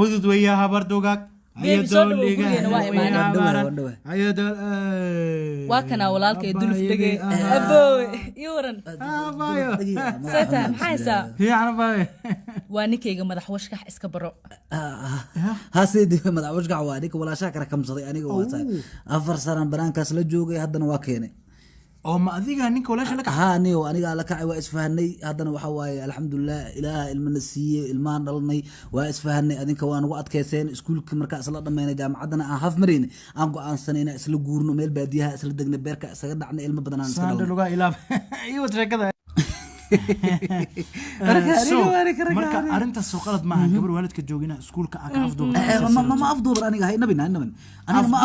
hudud weeyaha bardugaag Baby, soo dhawow gurigeena waa imaanay. Waa kana walaalka ee duluf dhagay. Aboowe, ii waran. Satan, maxay haysaa? fiican baaye Waa ninkayga madax washkax iska baro. هاسيدي مدعو وش قعوا هذيك ولا شاكر كم صدي أنا قواتها أفرسنا برانكاس لجوجي هذا واكيني oo ma adiga ninka walaasha la ها نيو أنا قال لك عوا إسفهني هذا وحواي الحمد لله إله المنسية المان ضلني وإسفهني أذن كوان وقت كيسين سكول كمركز الله لما ينجا معدنا أهف مرين أنقو عن سنين أسلو جورنو ميل بديها أسلو دقن بيركا سجد عن علم بدنا saan نسكت lugaa ilaab iyo sheekada marka arinta soo qalad maaha gabar waalidka joogina iskuulka ka afduub ما أفضل أنا هاي نبي أنا ما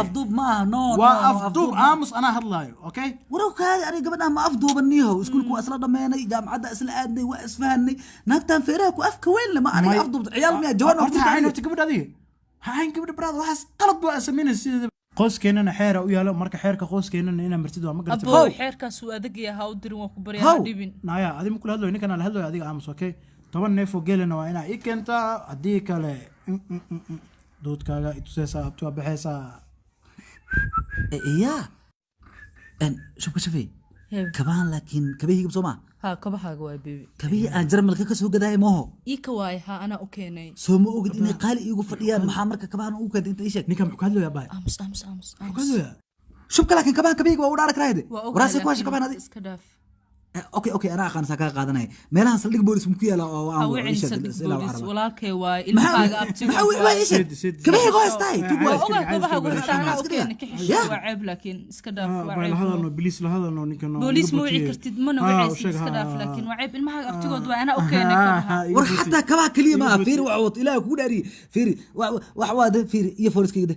أفضل ما نو وافضوب aamus ana hadlaayo okay وروك هذا أنا قبل ما أفضل بنيه سكول كو أصلا ضماني جامعة أسل أدني وأسفهني نكتن فيرك وأفك وين لما أنا أفضل عيال مية جوان horta hayn horta gabadh adiga hayn gabadh brad waxaas qalad baa sameynay sida qoyskeena xeer u yaalo marka xeerka qoyskeena inaan martido ma gartay Aboowe, xeerkaas uu adag yahay ha u dirin waa ku baryaa dhibin. naya adiga kula hadlooy ninkan la hadlooy adiga aamus okay 10 neef oo geelana waa inaa ii keentaa hadii kale doodkaaga itusaysa abtu baxaysa إياه أن شوفي كمان لكن كبيه بسمع Ha kabahaaga waa baby. كبيه أنا جرم لك كسو قداي ما هو Ii ka waay ha ana u keenay. سوما أوجد إني قال يقول فديان محامرك كمان أوجد أنت إيشك ninkan muxuu ka hadlooyaa baay Aamus. muxuu ka hadlooyaa شوف لكن كمان كبيه وأورارك رايده Waa ogahay, وراسك واش laakiin كمان هذه iska dhaaf. أوكي أنا أخان سكاك هذا ناي ميلان صدق بوليس مكيا لا Ha wicin saldhig booliis walaalkay waa ilmahaaga abtiga. محاوي إيشك كبيه قوي ستاي Waa ogaa kabahaaga waa istaan ana u keenay ka xisho waa ceeb laakiin iska dhaaf waa baa la ceeb. hadalno biliis la hadalno ninkan Booliis ma wici kartid mana wicaysid iska dhaaf laakiin waa ceeb ilmahaaga abtigood waa ana u keenay kabaha. ور حتى كمان كلمة فيري وعوض إلى كوداري فيري وحواد فيري يفورس كده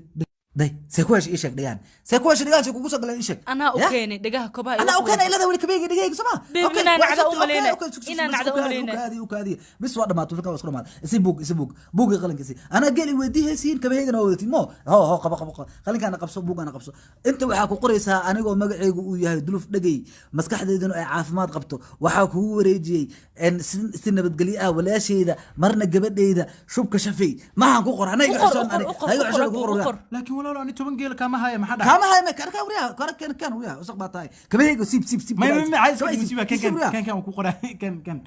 ده سكواش إيشك ديان سكواش ديان سكوكوس قال إيشك Ana u keenay dhagaha kabaha. أنا أوكي إلا ذا ولا كبير دقيقة سما بيبي إنا نعدا أملينا. إنا نعدا أملينا. وكادي بس واحد ما تفكر واسكر ما سيبوك بوق يقلن كسي أنا قال يوديه سين كبير أنا ودي مو هو قبق خليك أنا قبصه بوق أنا قبصه أنت وحاكو قريسها أنا جو مقعي وياه دلوف دقي مسكح دينو عافمات قبته وحاكو وريجي إن سنة بتقليه ولا شيء إذا مرنا قبل إذا شوك شفي ما هنكو قر أنا يعشان أقر. laakiin walaalo ani 10 geel kama haya maxaa كم هاي ما كان وياه وسق باطاي كبير سيب ما عايز كان كان ku qoray kan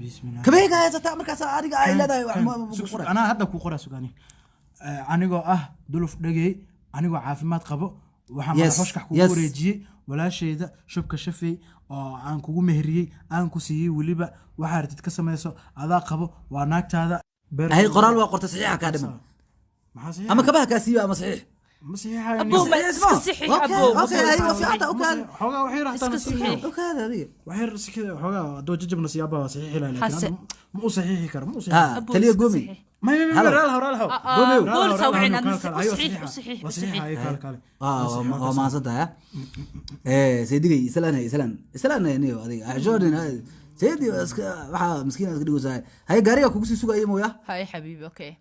bismillah كبير هاي زتا مركز أريجا إلا ذا أنا هذا ku qoraa sugani anigoo ah duluf dhagay anigoo caafimaad qabo waxaan madax washkax ku wareejiyay walaashayda shubka shafay oo aan kugu meheriyay aan ku siiyay waliba waxa artid ka sameeyso adaa qabo waa naagtaada هاي قرار وقرت صحيح كادم أما كبها كاسيو أما صحيح صحيح أبو ما صحيح أبو. أوكي أيوة في عطا أوكي xogaa waxay raahtaan صحيح. أوكي هذا waxay rasikada xogaa doo jajabna siyaaba saxiix ilaa حسن. laakiin ma u saxiixi karo ma u saxiixi ها أبو تليه صحيح. قومي ما قومي بول سوين أنا صحيح ما صدق إيه سيدي سلام يعني هذه عجوني هذه سيدي waxa miskiin aad ka dhigaysaa hay gaariga kugu sii sugayay mooyaa هاي حبيبي أوكي.